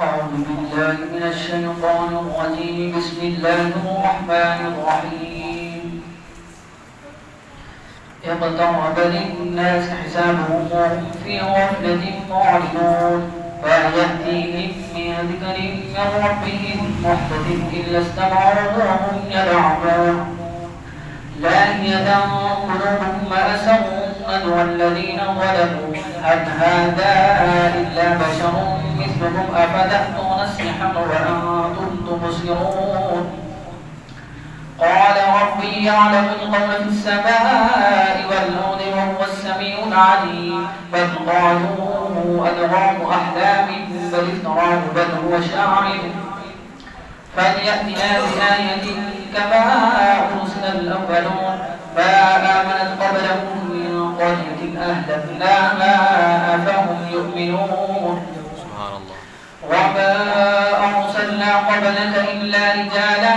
أعوذ بالله من الشيطان الرجيم. بسم الله الرحمن الرحيم. اقترب للناس حسابهم وهم في غفلة معرضون فيأتيهم من ذكر من ربهم محدث إلا استمعوه وهم يلعبون لاهية قلوبهم أسروا والذين ظلموا هل هذا إلا بشر مثلكم أفتأتون السحر وأنتم تبصرون قال ربي يعلم القول في السماء والأرض وهو السميع العليم بل قالوا أضغاث أحلام بل افتراه بل هو شاعر فليأتنا بآية كما أرسل الأولون ما آمنت قبلهم من قرية أهلكناها أفهم يؤمنون سبحان الله. وما أرسلنا قبلك إلا رجالا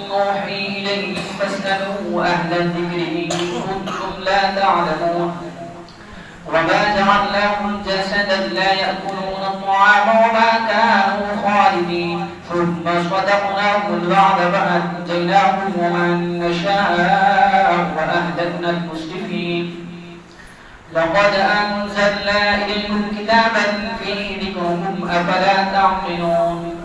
نوحي إليهم فاسألوا أهل الذكر إن كنتم لا تعلمون وما جعلناهم جسدا لا يأكلون الطعام وما كانوا خالدين ثم صدقناهم الوعد فأنجيناهم ومن نشاء وأهلكنا المسرفين لقد أنزلنا إليكم كتابا فيه ذكركم أفلا تعقلون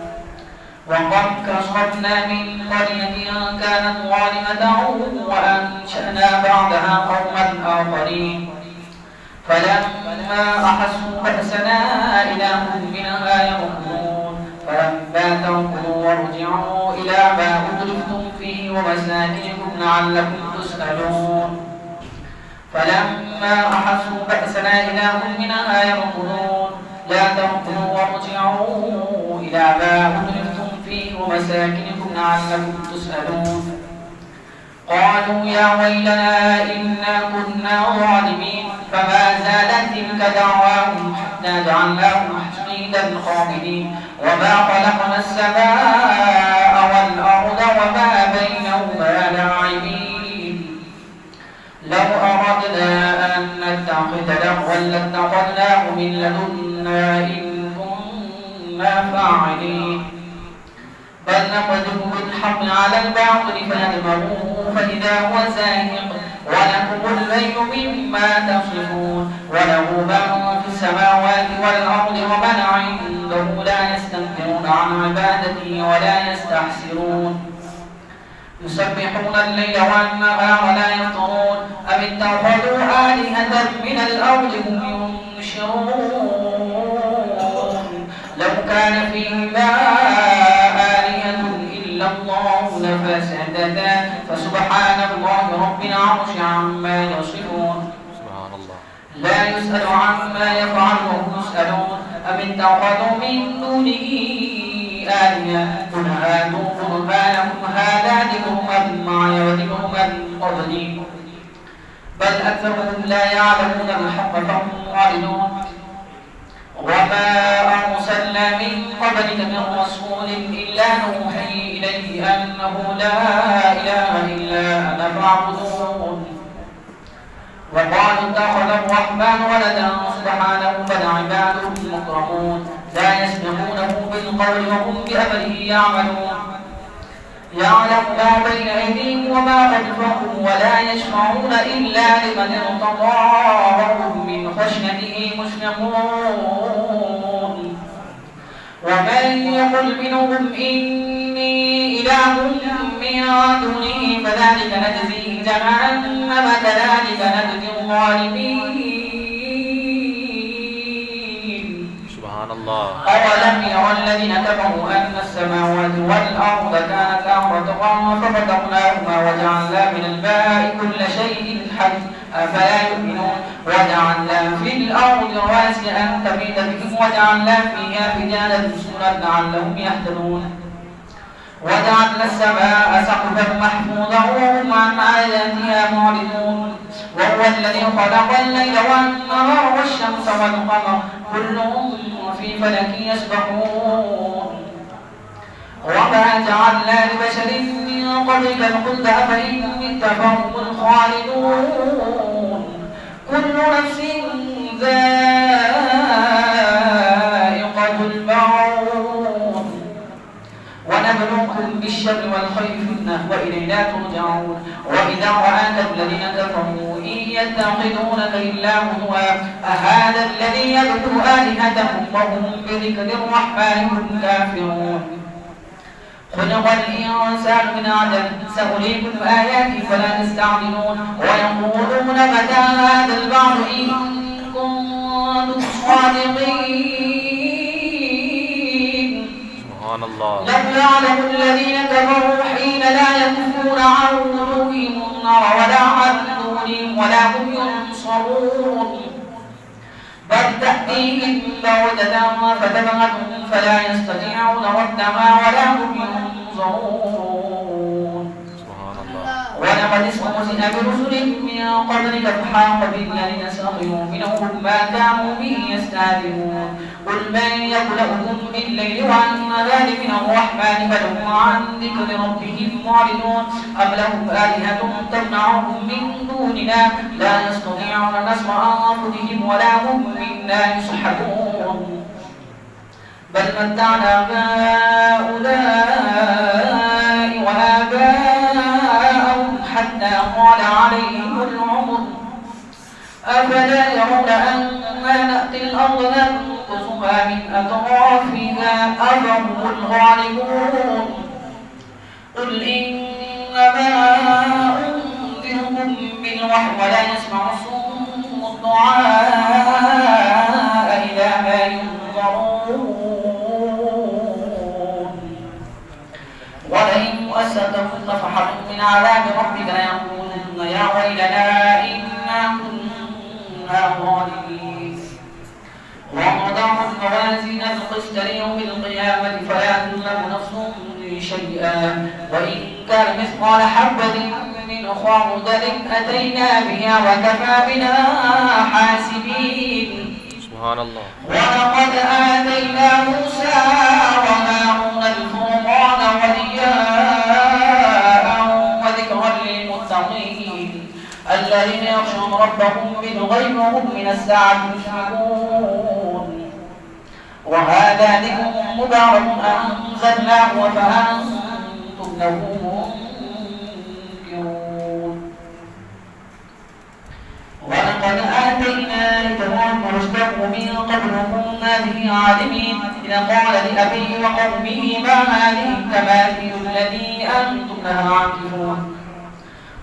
وقد كصرفنا من قرية كانت ظالمة وأنشأنا بعدها قوما آخرين فلما أحسوا بأسنا إذا هم منها يركضون فلما تركوا وارجعوا إلى ما أترفتم فيه ومساكنكم لعلكم تسألون فلما أحسوا بأسنا إذا هم منها يركضون لا تركوا وارجعوا إلى ما أترفتم فيه ومساكنكم لعلكم تسألون قالوا يا ويلنا إنا كنا ظالمين فما زالت تلك دعواهم حتى جعلناهم حصيدا خامدين وما خلقنا السماء والأرض وما بينهما لاعبين لو أردنا أن نتخذ لهوا لاتخذناه من لدنا إن كنا فاعلين بل نقذف بالحق على الباطل فيدمغه فإذا هو زاهق ولكم الليل مما تصفون وله من في السماوات والأرض ومن عنده لا يستكبرون عن عبادته ولا يستحسرون يسبحون الليل والنهار لا يفترون أم اتخذوا آلهة من الأرض هم ينشرون لو كان فيهما الله لفسدتا فسبحان الله رب العرش عما يصفون سبحان الله. لا يسأل عما يفعل وهم يسألون أم اتخذوا من دونه آلهة قل هاتوا برهانكم هذا ذكر من معي وذكر من قبلي بل أكثرهم لا يعلمون الحق فهم معرضون وما أرسلنا من قبلك من رسول إلا نوحي إليه أنه لا إله إلا أنا فاعبدون وقالوا اتخذ الرحمن ولدا سبحانه بل عباد مكرمون لا يسبقونه بالقول وهم بأمره يعملون يعلم ما بين أيديهم وما خلفهم ولا يشفعون إلا لمن ارتضى وهم من خشيته مشفقون ومن يقل منهم إني إله من دونه فذلك نجزيه جهنم كذلك نجزي الظالمين سبحان الله. أولم يرى الذين كفروا أن السماوات والأرض كانتا رتقا ففتقناهما وجعلنا من الماء كل شيء حي أفلا يؤمنون وجعلنا في الأرض رواسي أن تميد بهم وجعلنا فيها فجالا سبلا لعلهم يهتدون وجعلنا السماء سقفا محفوظا وهم عن آياتها معرضون وهو الذي خلق الليل والنهار والشمس والقمر كل في فلك يسبحون وما جعلنا لبشر من قبلك الخلد أفإن مت فهم الخالدون كل نفس ذائقة الموت الشر والخير فتنة وإلينا ترجعون وإذا رآك الذين كفروا إن يتخذونك إلا هزوا أهذا الذي يذكر آلهتهم وهم بذكر الرحمن هم كافرون خلق الإنسان من عدم سأريكم آياتي فلا تستعجلون ويقولون متى هذا البعض إن كنتم صادقين سبحان الله لم يعلم الذين كفروا حين لا يكفون عن وجوههم النار ولا عن دونهم ولا هم ينصرون بل تأتيهم بغتة فتبغتهم فلا يستطيعون ردها ولا هم ينظرون ولقد استهزئ برسل من قبلك فحاق بالذين سخروا منهم ما كانوا به يستهزئون قل من يخلقكم بالليل والنهار من الرحمن بل هم عن ذكر ربهم معرضون أم لهم آلهة تمنعهم من دوننا لا يستطيعون نصر أنفسهم ولا هم منا يصحبون بل متعنا هؤلاء وآباءهم حتى طال عليهم العمر أفلا يرون أنا نأتي الأرض ننقصها من أطرافها أفهم الغالبون قل إنما أنذركم بالوحي ولا يسمع الصم الدعاء إذا ما ينظرون ولئن مؤسسة صفحة من عذاب ربك ليقولن يا ويلنا إنا كنا ظالمين ووضع الموازين القسط ليوم القيامة فلا تظلم نفس شيئا وإن كان مثقال حبة من خردل أتينا بها وكفى بنا حاسبين سبحان الله ولقد آتينا موسى وهارون الفرقان وضياء وذكرا للمتقين الذين يخشون ربهم بالغيب وهم من الساعة مشركون وهذا ذكر مبارك أنزلناه فأنتم له منكرون ولقد آتينا إبراهيم رشده من قبل كنا به عالمين إذا قال لأبيه وقومه ما هذه التماثيل التي أنتم لها عاكفون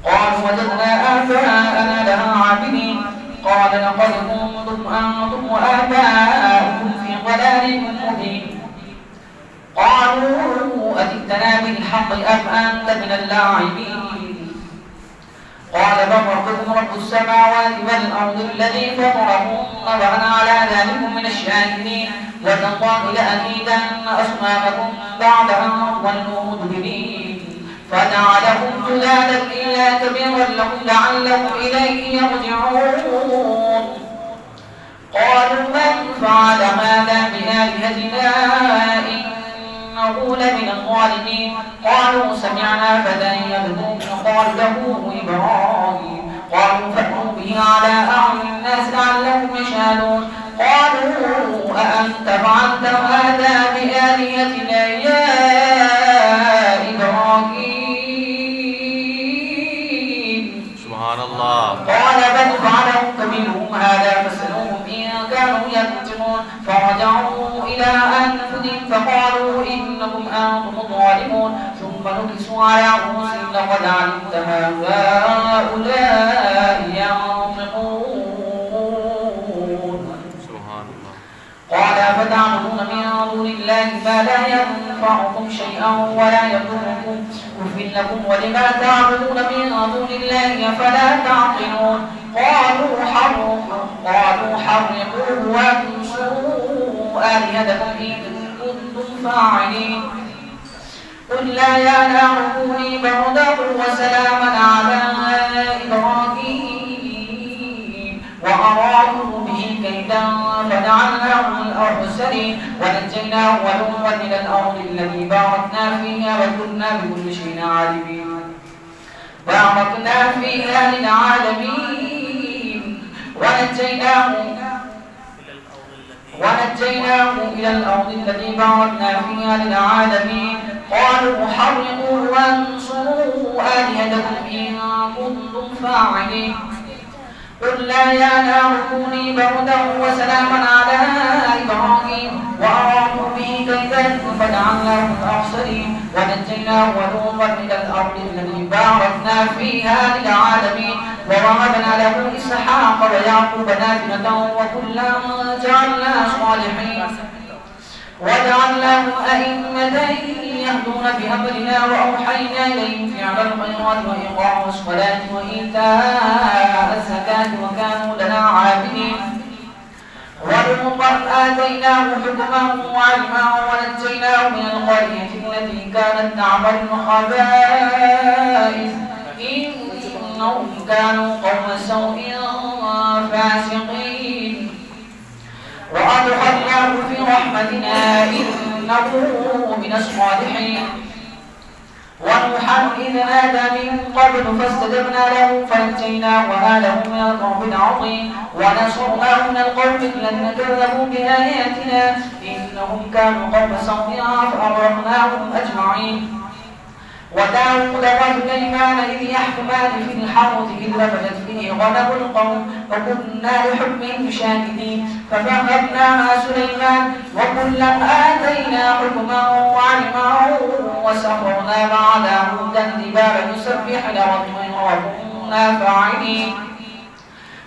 قالوا وجدنا آباءنا لها عابدين قال لقد كنتم أنتم وآباؤكم في ضلال مبين قالوا أجئتنا بالحق أم أنت من اللاعبين قال بل ربكم رب السماوات والأرض الذي فطرهن وأنا على ذلك من الشاهدين وتالله لأكيدن أصنامكم بعد أن ظلوا مدبرين فجعلهم جذاذا إلا كبيرا لهم لعلهم إليه يرجعون قالوا من فعل هذا بآلهتنا إنه لمن الظالمين قالوا سمعنا فتى يذكر قال له إبراهيم قالوا فأتوا به على أعين الناس لعلهم يشهدون قالوا أأنت فعلت هذا بآلهتنا يا إبراهيم سبحان الله قال بل فعله كبيرهم هذا فاسألوهم إن كانوا ينطقون فرجعوا إلى أنفسهم فقالوا إنكم أنتم الظالمون ثم نكسوا على رؤوسهم لقد علمت ما هؤلاء ينطقون سبحان الله قال فتعبدون من دون الله ما لا ينفعكم شيئا ولا يضركم أف لكم ولما تعبدون من دون الله فلا تعقلون قالوا حرقوه وانصروا آلهتكم إن كنتم فاعلين قل لا يا نار كوني بردا وسلاما على إبراهيم وأرادوا به كيدا فجعلناهم الأخسرين ونجيناه ولوطا إلى الأرض التي باركنا فيها وكنا بكل شيء عالمين باركنا فيها للعالمين ونجيناه إلى الأرض التي باركنا فيها للعالمين قالوا حرقوا وانصروا آلهتكم إن كنتم فاعلين قل لا يا نار كوني بردا وسلاما على إبراهيم وأرادوا به كيدا فجعلناه الأخسرين ونجيناه ولوطا إلى الأرض التي باركنا فيها للعالمين ووهبنا له إسحاق ويعقوب نافلة وكلا جعلنا صالحين وجعلناهم أئمة يهدون بأمرنا وأوحينا إليهم فعل الخيرات وإقام الصلاة وإيتاء الزكاة وكانوا لنا عابدين ولوطا آتيناه حكما وعلما ونجيناه من القرية التي كانت تعمل الخبائث إنهم كانوا قوم سوء فاسقين وأدخلناه في رحمتنا إنه من الصالحين ونوحا إذ نادى من قبل فاستجبنا له فنجيناه وآله من الكرب العظيم ونصرناه من القوم الذين كذبوا بآياتنا إنهم كانوا قوم سوء فأغرقناهم أجمعين وداود وسليمان إذ يحكمان في الحرث إذ نفشت فيه غنم القوم وكنا لحكمهم شاهدين ففهمناها سليمان وكلا آتينا حكما وعلما وسخرنا مع داود الجبال يسبحن والطير وكنا فاعلين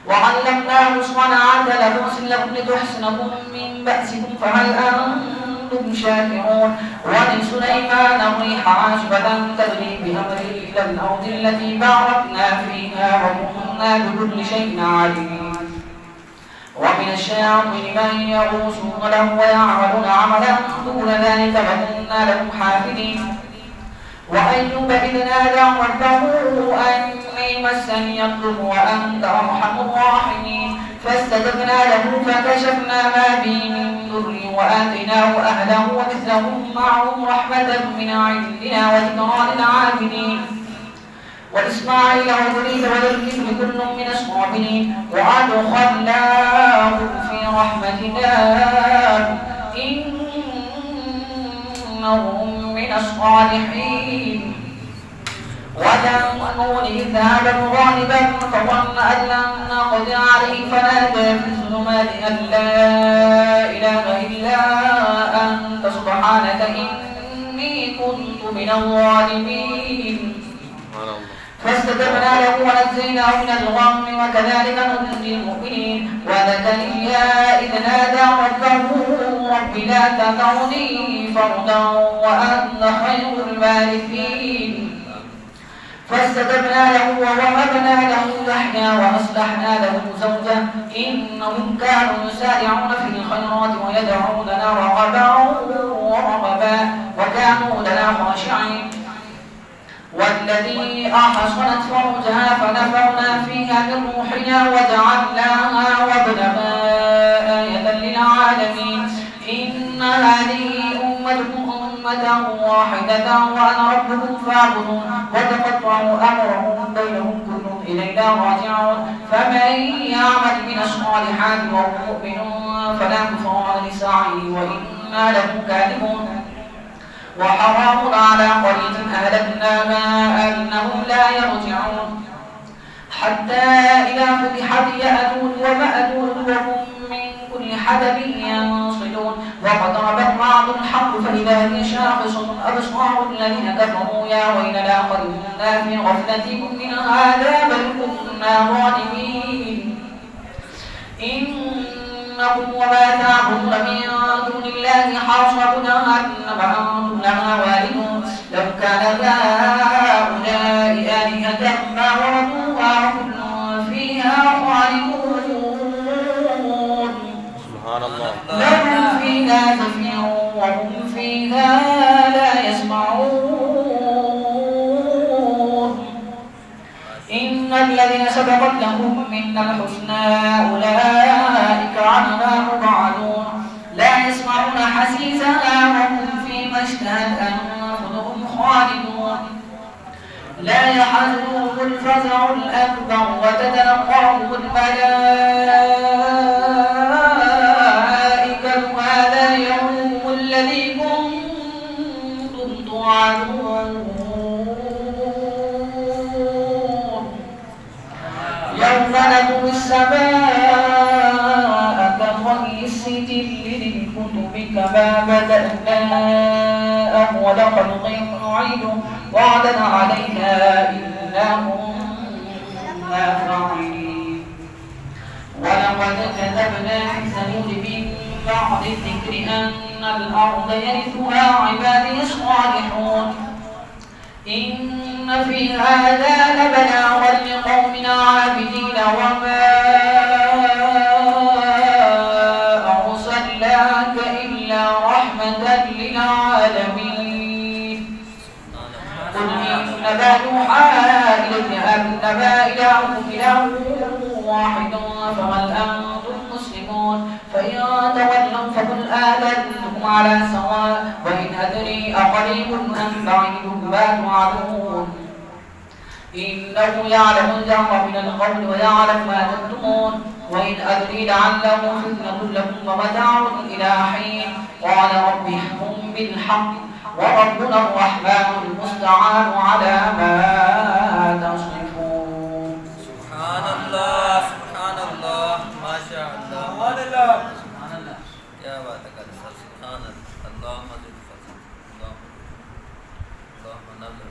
وعلمناه صنعة لبوس لكم لتحسنكم من بأسكم فهل أنتم شاكرون ولسليمان الريح عاصفة تجري بأمره إلى الأرض التي باركنا فيها وكنا بكل شيء عليم ومن الشياطين من يغوصون له ويعملون عملا دون ذلك وكنا لهم حافظين وأيوب إذ نادى ربه أني مسني الضر وأنت أرحم الراحمين فاستجبنا له فكشفنا ما به من ضر وآتيناه أهله ومثلهم معهم رحمة من عندنا وذكرى للعابدين وإسماعيل وإدريس وذكر كل من الصابرين وأدخلناه في رحمتنا إنهم من الصالحين وذنون إذ ذهب مغاضبا فظن أن لن نقدر عليه فنادى في الظلمات أن لا إله إلا أنت سبحانك إني كنت من الظالمين فاستجبنا له ونجيناه من الغم وكذلك ننجي المؤمنين وزكريا إذ نادى ربه رب لا تذرني فردا وأنت خير الوارثين فاستجبنا له ووهبنا له يحيى وأصلحنا له زوجه إنهم كانوا يسارعون في الخيرات ويدعوننا رغبا ورهبا وكانوا لنا خاشعين والذي أحصنت فرجها فنفخنا فيها من روحنا وجعلناها وابنها آية للعالمين إن هذه أمتكم أمة واحدة وأنا ربكم فاعبدون وتقطعوا أمرهم بينهم كلهم إلينا راجعون فمن يعمل من الصالحات وهو مؤمن فلا كفران لسعيه وإنا له كاذبون وحرام على قرية أهلكناها أنهم لا يرجعون حتى إذا فتحت يأجوج ومأجوج وهم من كل حدب ينصلون واقترب الوعد الحق فإذا هي شاخصة أبصار الذين كفروا يا ويلنا قد كنا في غفلة من هذا بل كنا ظالمين إنكم وما تعبدون من دون الله حصب جهنم أنتم لها واردون لو كان هؤلاء آلهة ما وردوها كل فيها خالدون سبحان الله لهم فيها زفير وهم فيها لا يسمعون إن الذين سبقت لهم منا الحسنى أولئك عنها مبعدون لا يسمعون حسيسها وهم فيما اشتهت أنفسهم خالدون لا يحزنهم الفزع الأكبر وتتلقاهم الملائكة هذا يومكم الذي كنتم توعدون يوم نطوي السماء كطي السجل للكتب كما بدأنا أول خلق نعيده وعدا علينا إنا كنا فاعلين ولقد كتبنا في الزبور من بعد الذكر أن الأرض يرثها عبادي الصالحون إن في هذا لبلاغا لقومنا عابدين وما أرسلناك إلا رحمة للعالمين قل إنما يوحى إلي أنما إلهكم إله واحد فهل أنتم مسلمون فإن تولوا فقل آذنتكم على سواء وإن أدري أقريب أم بعيد ما توعدون إنه يعلم الجهر من القول ويعلم ما تكتمون وإن أدري لعله فتنة لكم ومتاع إلى حين قال رب احكم بالحق وربنا الرحمن المستعان على ما تصفون. سبحان الله سبحان الله ما شاء الله سبحان الله سبحان الله يا بارك الله سبحان الله اللهم زد فضلا اللهم نزل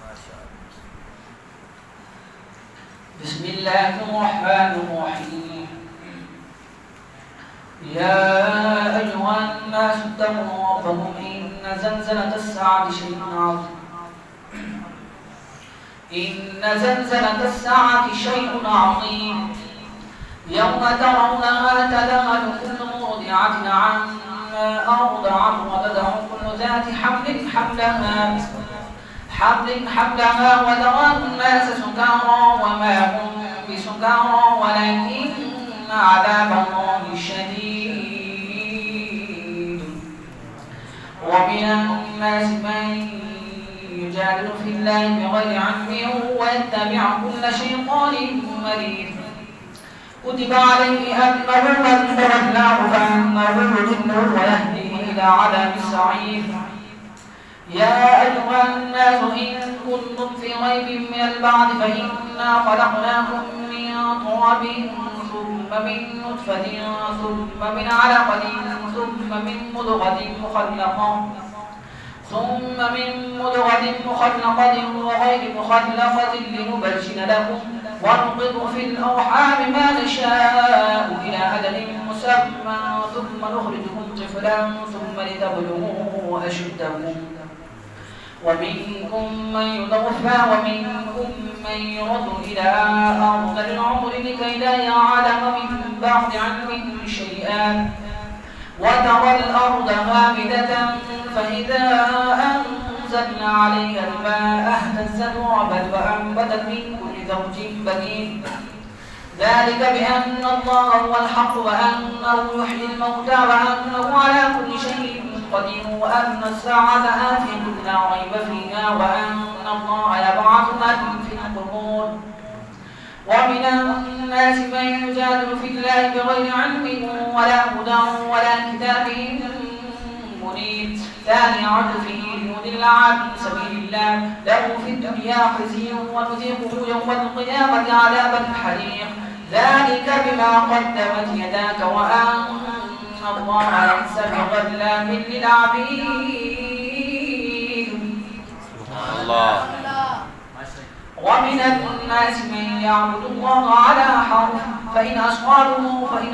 ما شاء الله. بسم الله الرحمن الرحيم. يا أيها الناس اتقوا ربكم إن زلزلة الساعة شيء عظيم إن زلزلة الساعة شيء عظيم يوم ترونها تذهل كل مرضعة عما أرضعت وتضع كل ذات حمل حملها وترى الناس سكارى وما هم بسكارى ولكن عذاب الله شديد ومن الناس من يجادل في الله بغير علم ويتبع كل شيطان مريد كتب عليه أنه من تولاه فأنه يضله ويهديه إلى عذاب السعير. يا أيها الناس إن كنتم في ريب من البعث فإنا خلقناكم من تراب ثم من نطفة ثم من علقة ثم من مضغة مخلقة وغير مخلقة لنبين لكم ونقر في الأرحام ما نشاء إلى أجل مسمى ثم نخرجكم طفلا ثم لتبلغوا أشدكم ومنكم من يتوفى ومنكم من يرد إلى أرض العمر لكي لا يعلم من بعد علم شيئا وترى الأرض هامدة فإذا أنزلنا عليها الماء اهتزت وربت وأنبتت من كل زوج بهيج ذلك بأن الله هو الحق وأنه يحيي الموتى وأنه على كل شيء قدير وأن الساعة آتية لا ريب فيها وأن الله يبعث من في القبور ومن الناس من يجادل في الله بغير علم ولا هدى ولا كتاب منير ثاني عطفه ليضل عن سبيل الله له في الدنيا خزي ونذيقه يوم القيامة عذاب الحريق ذلك بما قدمت يداك وأن الله ليس بظلام للعبيد. سبحان الله. ومن الناس من يعبد الله على حرف فإن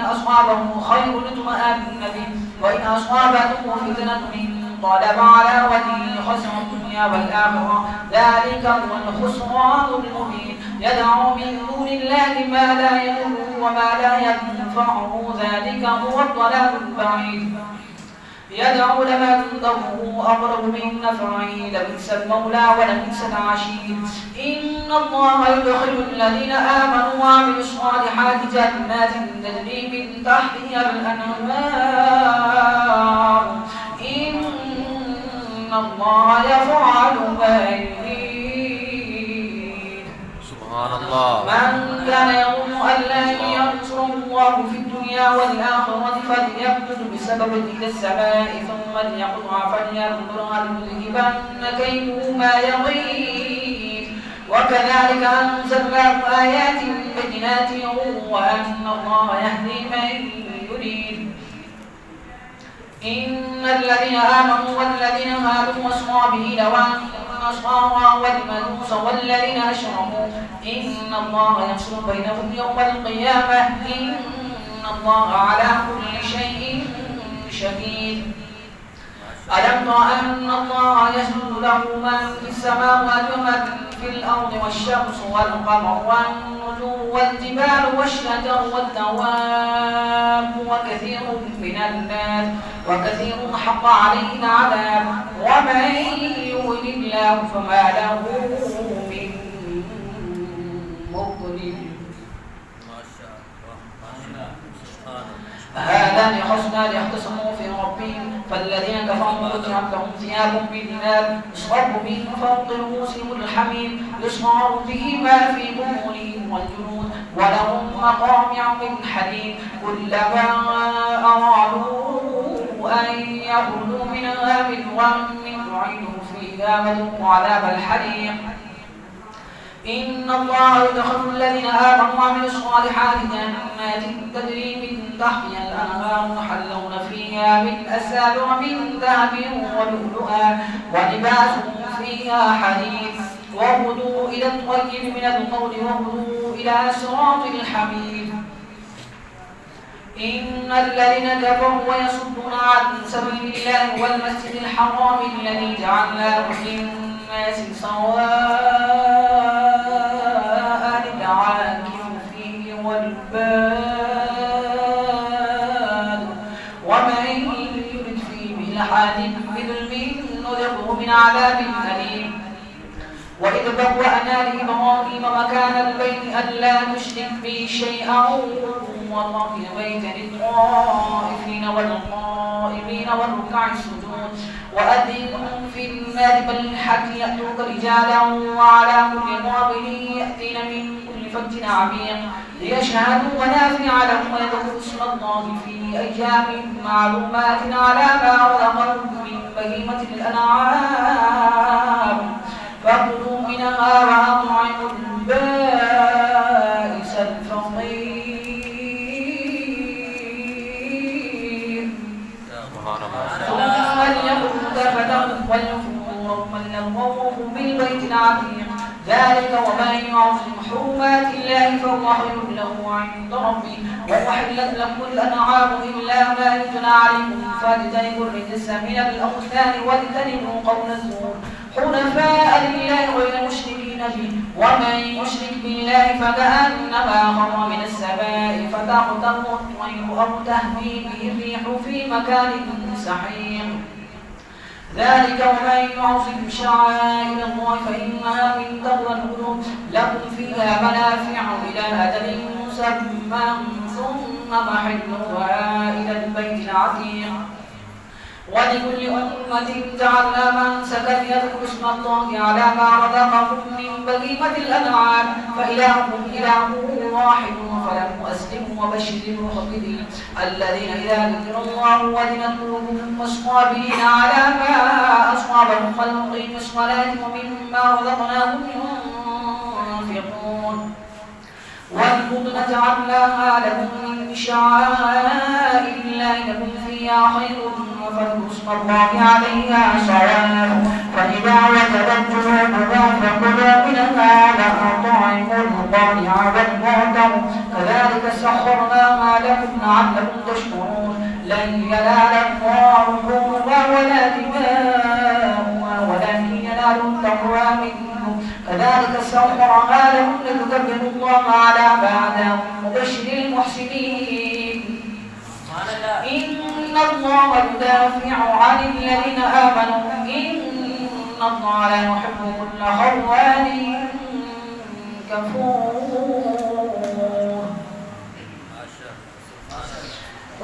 أصابه خير اطمأن به وإن أصابته فتنة انقلب على وجهه خسر الدنيا والآخرة ذلك هو الخسران المبين يدعو من دون الله ما لا يضره وما لا ينفعه ذلك هو الضلال البعيد يدعو لمن ضره أقرب من نفعه لبئس المولى ولبئس العشير إن الله يدخل الذين آمنوا وعملوا الصالحات جنات تجري من تحتها الأنهار إن الله يفعل ما يريد. سبحان الله. من كان يظن أن لن ينصره الله في الدنيا والآخرة فليمدد بسبب بسبب إلى السماء ثم ليقطع فلينظر هل يذهبن كيده ما يغيظ وكذلك أنزلناه آيات بينات وأن الله يهدي من يريد. إن الذين آمنوا والذين هادوا والصابئين والنصارى والمجوس والذين أشركوا إن الله يفصل بينهم يوم القيامة إن الله على كل شيء شهيد. ألم تر أن الله يسجد له من في السماوات ومن في الأرض والشمس والقمر والنجوم والجبال والشجر والدواب وكثير من الناس وكثير حق عليه العذاب ومن يهن الله فما له من مكرم. هذان خصمان يختصموا في ربهم فالذين كفروا قطعت لهم ثياب من نار يصب من فوق رؤوسهم الحميم يصهر به ما في بطونهم والجلود ولهم مقامع من حديد كلما أرادوا أن يخرجوا منها من غم أعيدوا فيها وذوقوا عذاب الحريق. إن الله يدخل الذين آمنوا وعملوا الصالحات جنات تجري من تحتها الأنهار يحلون فيها من أساور من ذهب ولؤلؤا ولباسهم فيها حديد وهدوا إلى الطيب من القول وهدوا إلى صراط الحميد. إن الذين كفروا ويصدون عن سبيل الله والمسجد الحرام الذي جعلناه للناس سواء العاكف فيه والباد ومن يرد فيه بإلحاد بظلم نذقه من عذاب أليم. وإذ بوأنا لإبراهيم مكان البيت ألا تشرك بي شيئا وطهر بيتا للطائفين والقائمين والركع السجود وأذن في النار بالحج يأتوك رجالا وعلى كل ضامر يأتين من كل فج عميق ليشهدوا منافع لهم ويذكروا اسم الله في أيام معلومات على ما رزقهم من بهيمة الأنعام فكلوا منها وأطعموا البائس الفقير ثم ليقضوا تفتهم وليوفوا يومهم بالبيت العتيق ذلك ومن يعظم حرمات الله فهو خير له عند ربه وأحلت لكم الأنعام إلا ما يتلى عليكم فاجتنبوا الرجس من الأوثان واجتنبوا قول الزور حنفاء لله غير مشركين به ومن يشرك بالله فكأنما خر من السماء فتخطفه الطير أو تهوي به الريح في مكان سحيق ذلك ومن يعظم شعائر الله فإنها من تقوى القلوب لكم فيها منافع إلى أجل مسمى ثم محلها إلى البيت العتيق. ولكل أمة جعلنا منسكا يذكروا اسم الله على ما رزقهم من بهيمة الأنعام فإلهكم إله واحد فله أسلموا وبشر المخبتين الذين إذا ذكر الله وجلت قلوبهم والصابرين على ما أصابهم والمقيم الصلاة ومما رزقناهم ينفقون. والبطن جعلناها لكم من شعائر الله لكم فيها خير فاذكروا اسم الله عليها صواف فإذا وجبت جنوبها فكلوا منها وأطعموا القانع والمعتر كذلك سخرناها لكم لعلكم تشكرون. لن ينال الله لحومها ولا دماؤها ولكن ينال التقوى منكم كذلك سخرها لكم لتكبروا الله على ما هداكم وبشر المحسنين. إن الله يدافع عن الذين آمنوا إن الله لا يحب كل خوان كفور.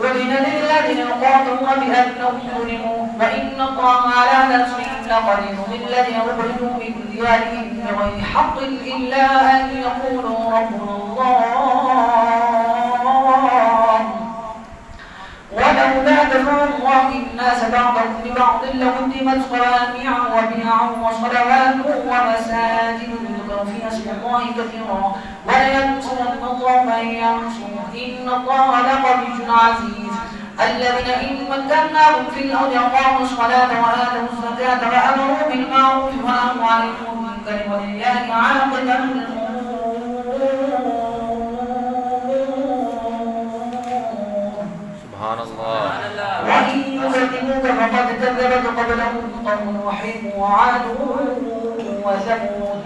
أذن للذين قاتلوا بأنهم ظلموا وإن الله على نصرهم لقدير للذين أخرجوا من ديارهم بغير حق إلا أن يقولوا ربنا الله ولولا دفع الناس بعضهم ببعض لهدمت صوامع وبيع وصلوات ومساجد يذكر فيها اسم الله كثيرا ولينصرن الله من ينصره إن الله لقوي عزيز الذين إن مكناهم في الأرض أقاموا الصلاة وآتوا الزكاة وأمروا بالمعروف ونهوا عن المنكر ولله عاقبة الأمور. سبحان الله. وإن يكذبوك فقد كذبت قبلهم قوم نوح وعاد وثمود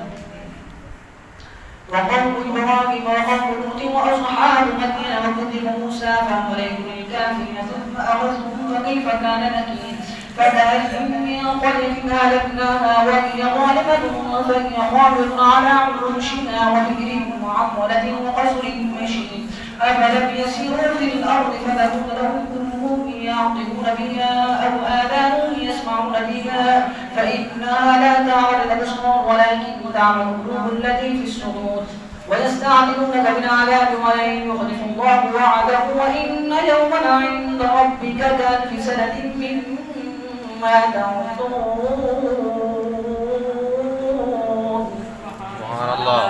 وقوم إبراهيم وقوم لوط وأصحاب مدين وكذب موسى فأمليت للكافرين ثم أخذتهم فكيف كان نكير فكأي من قرية أهلكناها وهي ظالمة فهي خاوية على عروشها وبئر معطلة وقصر مشيد أفلم يسيروا في الأرض فتكون لهم قلوب يعقلون بها أو آذان يسمعون بها فإنها لا تعمل الأبصار ولكن تعمل القلوب التي في الصدور ويستعجلونك بالعذاب ولن يخلف الله وعده وإن يوما عند ربك كألف سنة مما تعدون. سبحان الله.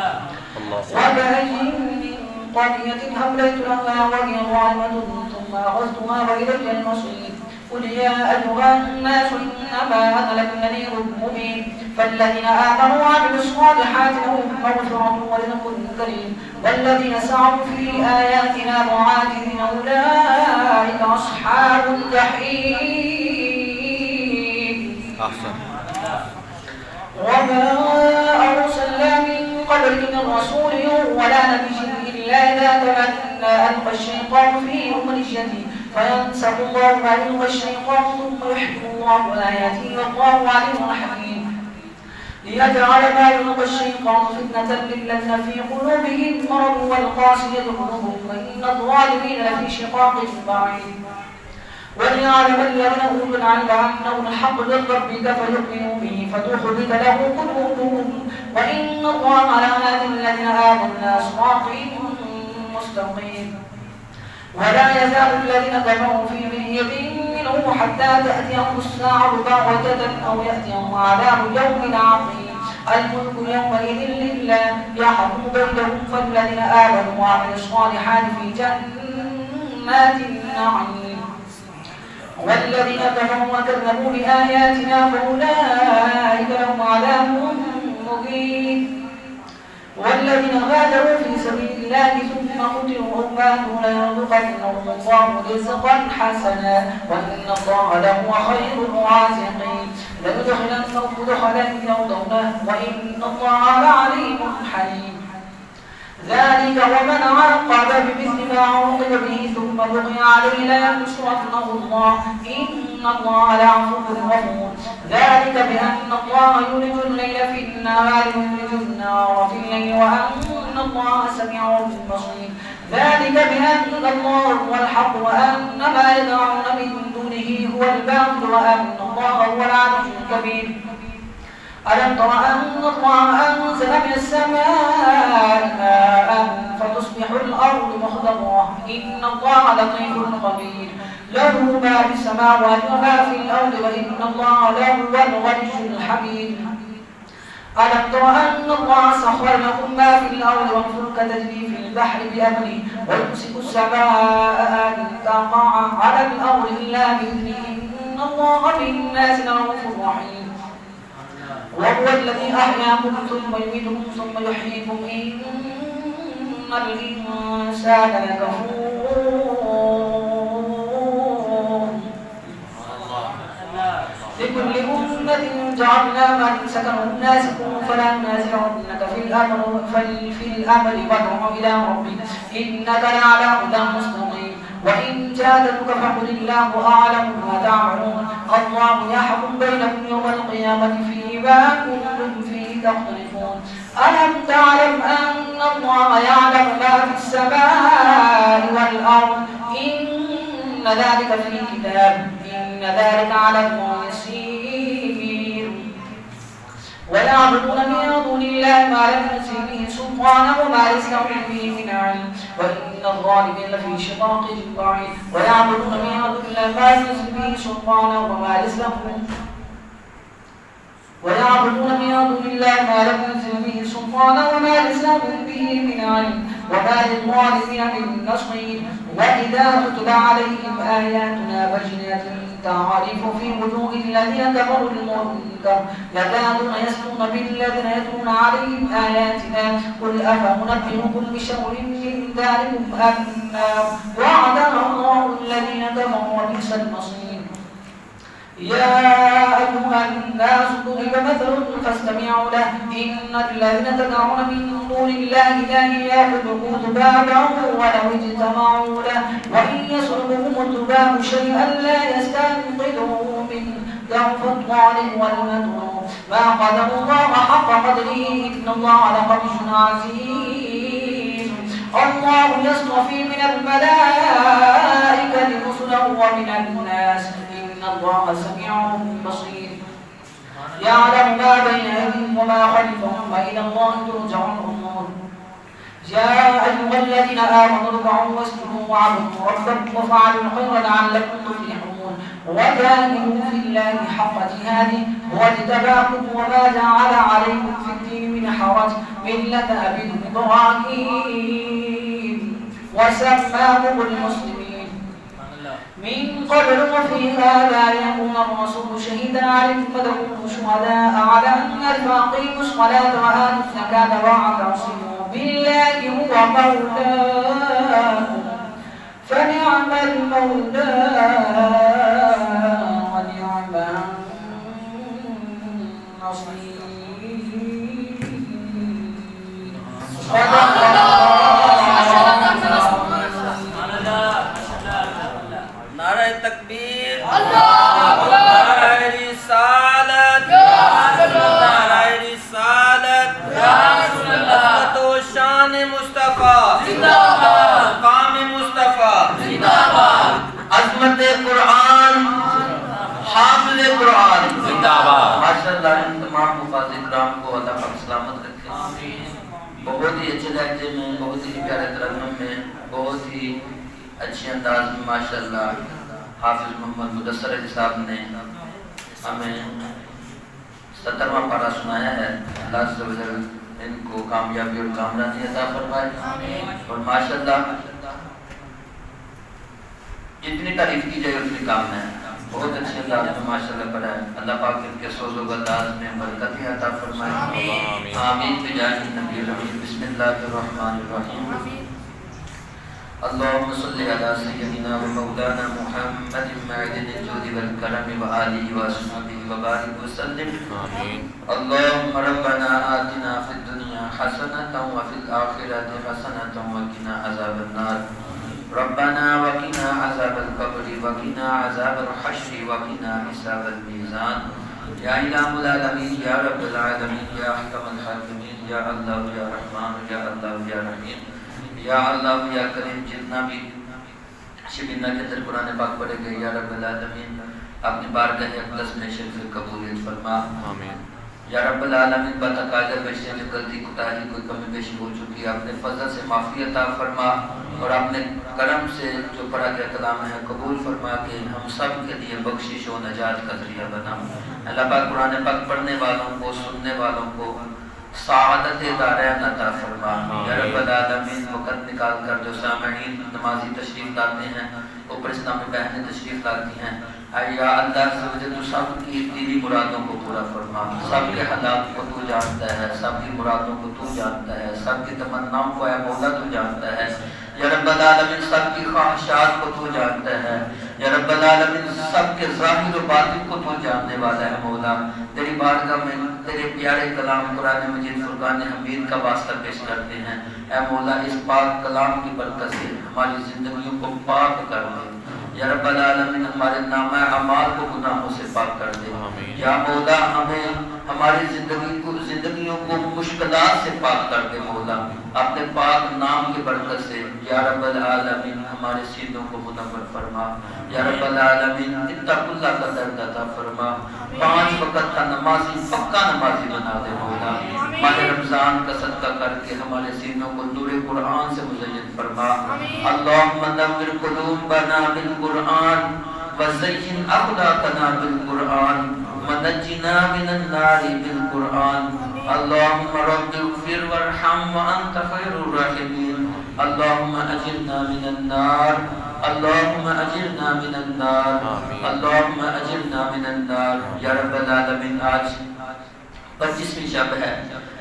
وكأي قرية أمليت لها وهي ظالمة ثم أخذتها وإلي المصير قل يا أيها الناس إنما أنا لكم نذير مبين فالذين آمنوا وعملوا الصالحات لهم مغفرة ورزق كريم والذين سعوا في آياتنا معاجزين أولئك أصحاب الجحيم. أحسن. وما أرسلنا من قبلك من رسول ولا نبي إلا إذا تمنى ألقى الشيطان في أمنيته فينسخ الله ما يلقى الشيطان ثم يحكم الله آياته والله عليم حكيم ليجعل ما يلقى الشيطان فتنة للذين في قلوبهم مرض والقاسية قلوبهم وإن الظالمين لفي شقاق بعيد وليعلم الذين أوتوا العلم أنه الحق من ربك فيؤمنوا به فتخبت له قلوبهم وإن الله على هادي الذين آمنوا إلى صراط مستقيم. ولا يزال الذين كفروا في مرية منه حتى تأتيهم الساعة بغتة أو يأتيهم عذاب يوم عظيم الملك يومئذ لله يحكم بينهم فالذين آمنوا وعملوا الصالحات في جنات النعيم والذين كفروا وكذبوا بآياتنا فأولئك لهم عذاب مهين والذين هاجروا في سبيل الله ثم قتلوا أو ماتوا ليرزقنهم الله رزقا حسنا وإن الله لهو خير الرازقين لندخلنهم مدخلا يرضونه وإن الله لعليم حليم ذلك ومن عاقب بمثل ما عوقب به ثم بغي عليه لينصرنه الله إن الله لعفو غفور ذلك بأن الله يولج الليل في النهار ويولج النهار في الليل وأن الله سميع بصير ذلك بأن الله هو الحق وأن ما يدعون من دونه هو الباطل وأن الله هو العلي الكبير ألم تر أن الله أنزل من السماء ماء فتصبح الأرض مخضرة إن الله لطيف خبير له ما في السماوات وما في الأرض وإن الله لهو الغني الحميد ألم تر أن الله سخر لكم ما في الأرض والفلك تجري في البحر بأمره ويمسك السماء أن تقع على الأرض إلا بإذنه إن الله بالناس لرؤوف رحيم وهو الذي أحياكم ثم يميتكم ثم يحييكم إن الإنسان لكفور لكل أمة جعلنا من سكنوا ناسكم فلا ينازعنك في الأمر وادع إلى ربك إنك لعلى هدى مستقيم وإن جادلوك فقل الله أعلم ما تعملون الله يحكم بينكم يوم القيامة فيما كنتم فيه تختلفون ألم تعلم أن الله يعلم ما في السماء والأرض إن ذلك في كتاب إن ذلك على الله يسير ويعبدون من دون الله ما لم ينزل به سلطانا وما ليس لهم به من علم وإن إن الظالمين لفي شقاق بعيد ويعبدون من دون الله ما ينزل به سلطانا وما ليس لهم ويعبدون من دون الله ما لم ينزل به سلطانا وما ليس لهم به من علم وما للظالمين من نصير وإذا تتلى عليهم آياتنا بينات تعرف في وجوه الذين كفروا المنكر يكادون يسطون بالذين يتلون عليهم آياتنا قل أفأنبئكم بشر من ذلكم النار وعدنا الله الذين كفروا وبئس المصير يا أيها الناس ضرب مثل فاستمعوا له إن الذين تدعون من دون الله لا يخلقوا ذبابا ولو اجتمعوا له وإن يسلبهم الذباب شيئا لا يستنقذوه منه ضعف الطالب والمظلوم ما قدر الله حق قدره إن الله لقوي عزيز الله يصطفي من الملائكة رسلا ومن الناس إن الله سميع بصير يعلم ما بين أيديهم وما خلفهم وإلى الله ترجع الأمور يا أيها الذين آمنوا اركعوا واسجدوا واعبدوا ربكم وافعلوا الخير لعلكم تفلحون وجاهدوا في الله حق جهاده هو اجتباكم وما جعل عليكم في الدين من حرج ملة أبيكم إبراهيم وسماكم المسلمين من قبل وفي هذا ليكون الرسول شهيدا عليكم فتكونوا شهداء على الناس فأقيموا الصلاة وآتوا الزكاة واعتصموا بالله هو مولاكم فنعم المولى ونعم النصير نعرہ تکبیر نعرہ رسالت نعرہ رسالت عظمت و شان مصطفیٰ مقام مصطفیٰ عظمت قرآن حامل قرآن ماشاءاللہ ان تمام مفاظ اکرام کو اللہ پاک سلامت رکھے بہت ہی اچھے لہجے میں بہت ہی پیارے ترنم میں بہت ہی اچھے انداز میں ماشاءاللہ حافظ محمد مدثر علی صاحب نے ہمیں 70واں پارہ سنایا ہے اللہ عز و جل ان کو کامیابی اور کامرانی عطا فرمائے اور ماشاءاللہ جتنی تعریف کی جائے اتنی کام ہے بہت اچھے انداز میں ماشاءاللہ پڑھا ہے اللہ پاک ان کے سوز و انداز میں برکت عطا فرمائے آمین بجاہ النبی الرحیم بسم اللہ الرحمن الرحیم اللهم صل على سيدنا ومولانا محمد معدن الجود والكرم وآله وصحبه وبارك وسلم آمين اللهم ربنا آتنا في الدنيا حسنة وفي الآخرة حسنة وقنا عذاب النار ربنا وقنا عذاب القبر وقنا عذاب الحشر وقنا حساب الميزان يا إله العالمين يا رب العالمين يا أحكم الحاكمين يا الله يا رحمن يا الله يا رحيم یا اللہ یا کریم جتنا بھی شبینہ کے اندر قرآن پاک پڑھے گئے یا رب العالمین اپنی بارگاہ اقدس میں شرف قبولیت فرما آمین یا رب العالمین بتقاضا بشری میں غلطی کوتاہی کوئی کمی بیشی ہو چکی ہے اپنے فضل سے معافی عطا فرما اور اپنے کرم سے جو پڑھا گیا کلام ہے قبول فرما کے ہم سب کے لیے بخشش و نجات کا ذریعہ بنا اللہ پاک قرآن پاک پڑھنے والوں کو سننے والوں کو سعادت دارین عطا فرما یا رب العالمین وقت نکال کر جو سامعین نمازی تشریف لاتے ہیں اوپر اسلامی بہنیں تشریف لاتی ہیں اے یا اللہ سب تو سب کی دلی مرادوں کو پورا فرما سب کے حالات کو تو جانتا ہے سب کی مرادوں کو تو جانتا ہے سب کی تمناؤں کو اے مولا تو جانتا ہے یا رب العالمین سب کی خواہشات کو تو جانتا ہے یا رب العالمین سب کے ظاہر و باطن کو تو جاننے والا ہے مولا تیری بارگاہ میں تیرے پیارے کلام قرآن مجید فرقان حمید کا واسطہ پیش کرتے ہیں اے مولا اس پاک کلام کی برکت سے ہماری زندگیوں کو پاک کر دے یا رب العالمین ہمارے نامہ اعمال کو گناہوں سے پاک کر دے یا مولا ہمیں ہماری زندگیوں کو مشکلات سے پاک کر دے مولا اپنے پاک نام کی برکت سے یا رب العالمین ہمارے سینوں کو منور فرما یا رب العالمین اتق اللہ کا درد عطا فرما 5 وقت کا نمازی پکا نمازی بنا دے مولا ماہ رمضان کا صدقہ کر کے ہمارے سینوں کو نور قرآن سے مزین فرما اللہم نور قلوبنا بالقرآن وزین اخلاقنا بالقرآن ونجنا من النار بالقرآن اللہم رب اغفر وارحم وانت خیر الراحمین اللہم اجرنا من النار اللہم اجرنا من النار اللہم اجرنا من النار یا رب العالمین آج 25ویں شب ہے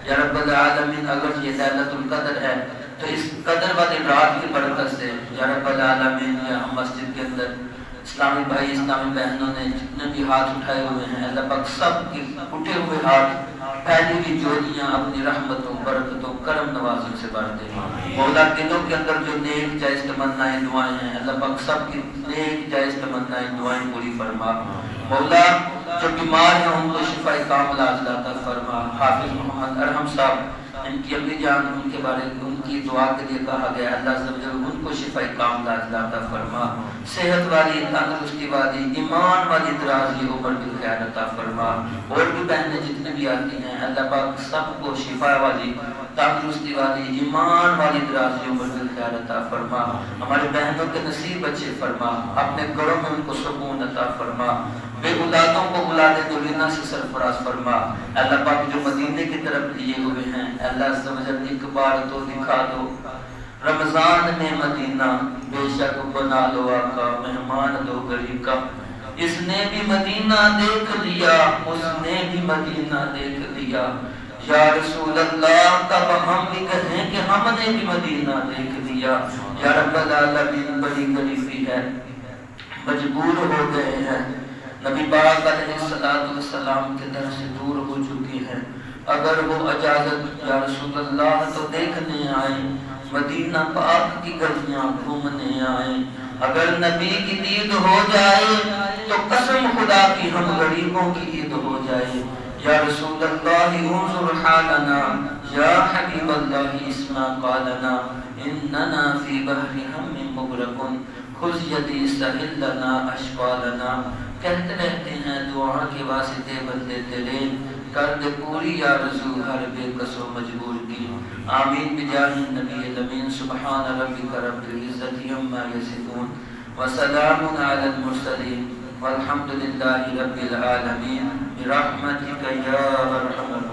یا رب العالمین اگر یہ لیلۃ القدر ہے تو اس قدر والی رات کی برکت سے یا رب العالمین یہاں مسجد کے اندر اسلامی بھائی اسلامی بہنوں نے جتنے بھی ہاتھ اٹھائے ہوئے ہیں اللہ پاک سب کے اٹھے ہوئے ہاتھ پہلی بھی جوڑیاں اپنی رحمتوں برکتوں کرم نوازی سے بھر دے مولا دلوں کے اندر جو نیک جائز تمنائیں دعائیں ہیں اللہ پاک سب کی نیک جائز تمنائیں دعائیں پوری فرما مولا جو بیمار ہیں ان کو شفا کاملہ عطا فرما حافظ محمد ارحم صاحب ان کی اپنی جان ان کے بارے ان کی دعا کے لیے کہا گیا اللہ سب جو ان کو شفا کاملہ عطا فرما صحت والی تندرستی والی ایمان والی درازی عمر بالخیر عطا فرما اور بھی بہنیں جتنے بھی آتی ہیں اللہ پاک سب کو شفا والی تندرستی والی ایمان والی درازی عمر بالخیر عطا فرما ہمارے بہنوں کے نصیب اچھے فرما اپنے گھروں میں ان کو سکون عطا فرما بے اولادوں کو اولاد دولینہ سے سرفراز فرما اللہ پاک جو مدینے کی طرف لیے ہوئے ہیں اللہ سمجھر ایک بار تو دکھا دو رمضان میں مدینہ بے شک بنا لو آقا مہمان دو غریب کا اس نے بھی مدینہ دیکھ لیا اس نے بھی مدینہ دیکھ لیا یا رسول اللہ تب ہم بھی کہیں کہ ہم نے بھی مدینہ دیکھ لیا یا رب العالمین بڑی غریبی ہے مجبور ہو گئے ہیں نبی پاک علیہ السلام کے در سے دور ہو چکی ہیں اگر وہ اجازت یا رسول اللہ تو دیکھنے آئیں مدینہ پاک کی گلیاں گھومنے آئیں اگر نبی کی دید ہو جائے تو قسم خدا کی ہم غریبوں کی عید ہو جائے یا رسول اللہ انظر حالنا یا حبیب اللہ اسمع قالنا اننا فی بحر ہم مغرقن خذ یدی سہل لنا اشقالنا کہتے رہتے ہیں دعا کے واسطے بندے تیرے کر دے پوری یا رسول ہر بے کس و مجبور کی آمین بجاہ النبی الامین سبحان ربک رب العزت عما یصفون وسلام علی المرسلین والحمد للہ رب العالمین برحمتک یا ارحم الراحمین.